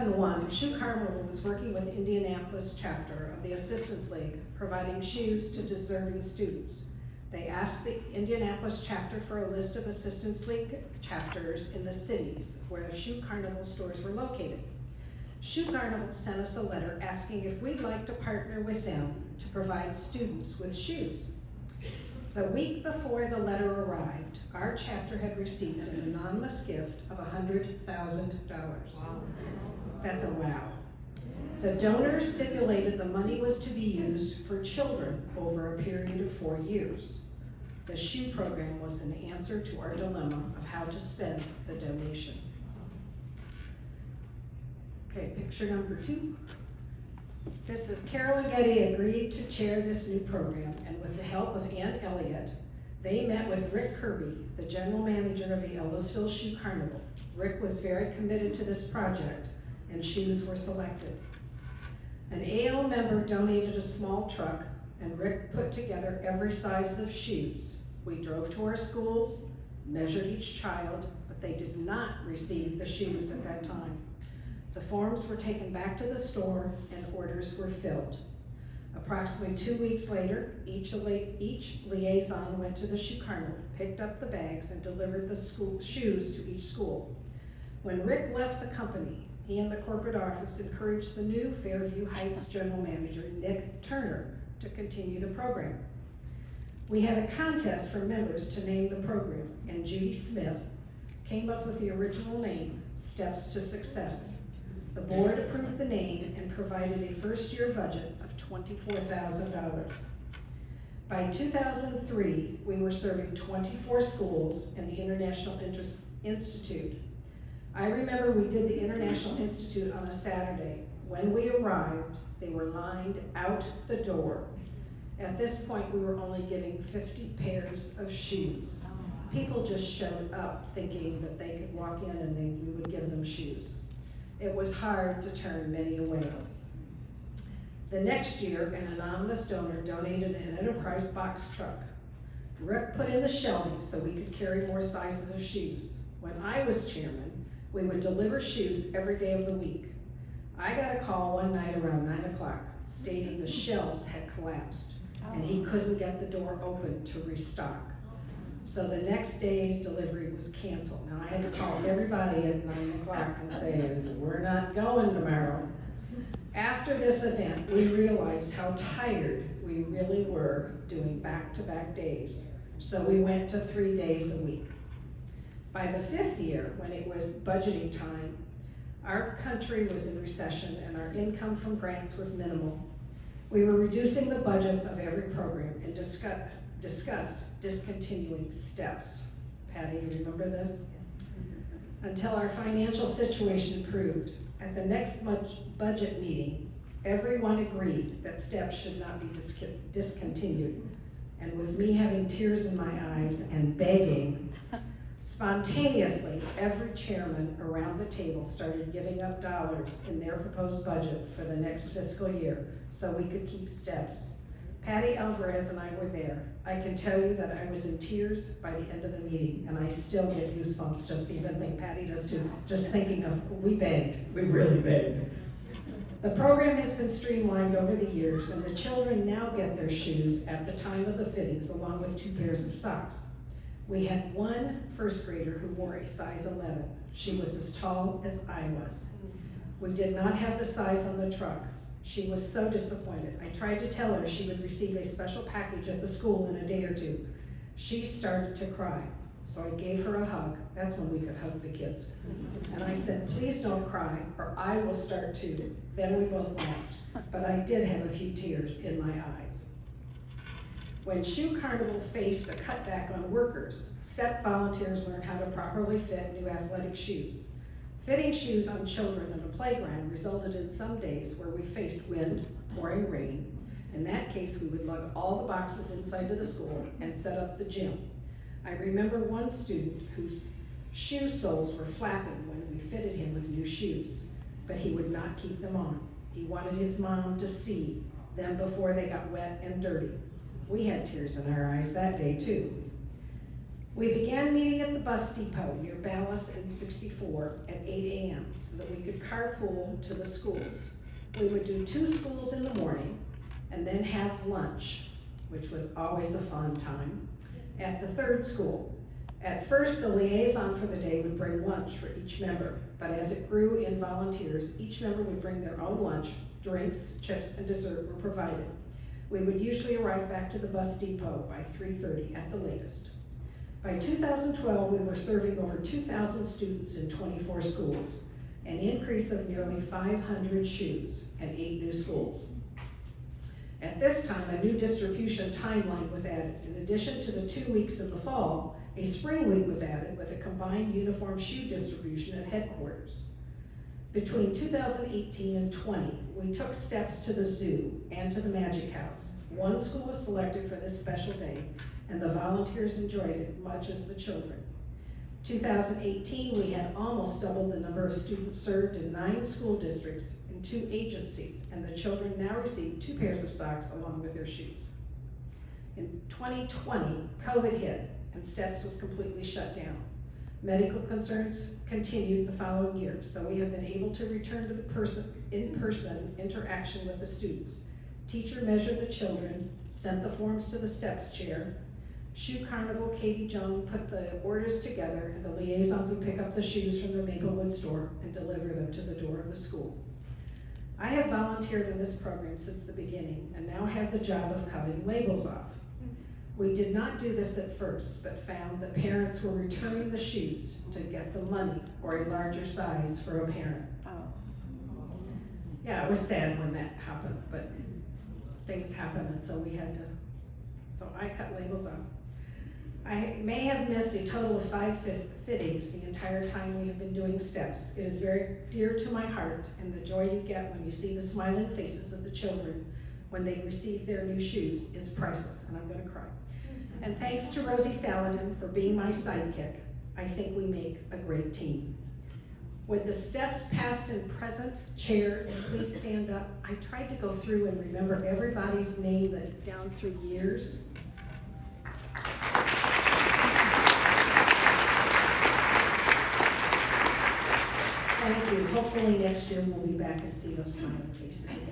2001, Shoe Carnival was working with Indianapolis chapter of the Assistance League, providing shoes to deserving students. They asked the Indianapolis chapter for a list of Assistance League chapters in the cities where Shoe Carnival stores were located. Shoe Carnival sent us a letter asking if we'd like to partner with them to provide students with shoes. The week before the letter arrived, our chapter had received an anonymous gift of $100,000. Wow. That's a wow. The donors stipulated the money was to be used for children over a period of 4 years. The shoe program was an answer to our dilemma of how to spend the donation. Okay, picture number 2. This is Carol and Getty agreed to chair this new program, and with the help of Ann Elliott, they met with Rick Kirby, the general manager of the Ellisville Shoe Carnival. Rick was very committed to this project, and shoes were selected. An AL member donated a small truck, and Rick put together every size of shoes. We drove to our schools, measured each child, but they did not receive the shoes at that time. The forms were taken back to the store and orders were filled. Approximately 2 weeks later, each liaison went to the Shoe Carnival, picked up the bags, and delivered the shoes to each school. When Rick left the company, he and the corporate office encouraged the new Fairview Heights general manager, Nick Turner, to continue the program. We had a contest for members to name the program, and Judy Smith came up with the original name, Steps to Success. The board approved the name and provided a first-year budget of $24,000. By 2003, we were serving 24 schools and the International Institute. I remember we did the International Institute on a Saturday. When we arrived, they were lined out the door. At this point, we were only giving 50 pairs of shoes. People just showed up thinking that they could walk in and we would give them shoes. It was hard to turn many away. The next year, an anonymous donor donated an enterprise box truck. Rick put in the shelving so we could carry more sizes of shoes. When I was chairman, we would deliver shoes every day of the week. I got a call one night around 9 o'clock stating the shelves had collapsed and he couldn't get the door open to restock. So the next day's delivery was canceled. Now I had to call everybody at 9 o'clock and say, we're not going tomorrow. After this event, we realized how tired we really were doing back-to-back days. So we went to 3 days a week. By the 5th year, when it was budgeting time, our country was in recession and our income from grants was minimal. We were reducing the budgets of every program and discussed discontinuing steps. Patty, you remember this? Until our financial situation improved. At the next budget meeting, everyone agreed that steps should not be discontinued. And with me having tears in my eyes and begging, spontaneously, every chairman around the table started giving up dollars in their proposed budget for the next fiscal year so we could keep steps. Patty Alvarez and I were there. I can tell you that I was in tears by the end of the meeting, and I still get goosebumps just even think Patty does too, just thinking of, we begged, we really begged. The program has been streamlined over the years, and the children now get their shoes at the time of the fittings along with 2 pairs of socks. We had one first grader who wore a size 11. She was as tall as I was. We did not have the size on the truck. She was so disappointed. I tried to tell her she would receive a special package at the school in a day or 2. She started to cry, so I gave her a hug. That's when we could hug the kids. And I said, please don't cry, or I will start too. Then we both laughed, but I did have a few tears in my eyes. When Shoe Carnival faced a cutback on workers, STEP volunteers learned how to properly fit new athletic shoes. Fitting shoes on children in a playground resulted in some days where we faced wind, pouring rain. In that case, we would lug all the boxes inside to the school and set up the gym. I remember one student whose shoe soles were flapping when we fitted him with new shoes, but he would not keep them on. He wanted his mom to see them before they got wet and dirty. We had tears in our eyes that day too. We began meeting at the bus depot near Ballas and 64 at 8 a.m. so that we could carpool to the schools. We would do 2 schools in the morning and then have lunch, which was always a fun time, at the 3rd school. At first, the liaison for the day would bring lunch for each member, but as it grew in volunteers, each member would bring their own lunch, drinks, chips, and dessert were provided. We would usually arrive back to the bus depot by 3:30 at the latest. By 2012, we were serving over 2,000 students in 24 schools, an increase of nearly 500 shoes and 8 new schools. At this time, a new distribution timeline was added. In addition to the 2 weeks in the fall, a spring week was added with a combined uniform shoe distribution at headquarters. Between 2018 and 20, we took steps to the zoo and to the Magic House. 1 school was selected for this special day, and the volunteers enjoyed it much as the children. 2018, we had almost double the number of students served in 9 school districts and 2 agencies, and the children now receive 2 pairs of socks along with their shoes. In 2020, COVID hit, and STEPS was completely shut down. Medical concerns continued the following year, so we have been able to return to the in-person interaction with the students. Teacher measured the children, sent the forms to the STEPS chair. Shoe Carnival, Katie Joan put the orders together, and the liaisons would pick up the shoes from the Maplewood store and deliver them to the door of the school. I have volunteered in this program since the beginning and now have the job of cutting labels off. We did not do this at first, but found that parents were returning the shoes to get the money or a larger size for a parent. Yeah, it was sad when that happened, but things happen, and so so I cut labels off. I may have missed a total of 5 fittings the entire time we have been doing STEPS. It is very dear to my heart, and the joy you get when you see the smiling faces of the children when they receive their new shoes is priceless, and I'm gonna cry. And thanks to Rosie Saladin for being my sidekick. I think we make a great team. Would the STEPS past and present chairs please stand up? I tried to go through and remember everybody's name down through years. Thank you. Hopefully next year we'll be back and see those smiling faces again.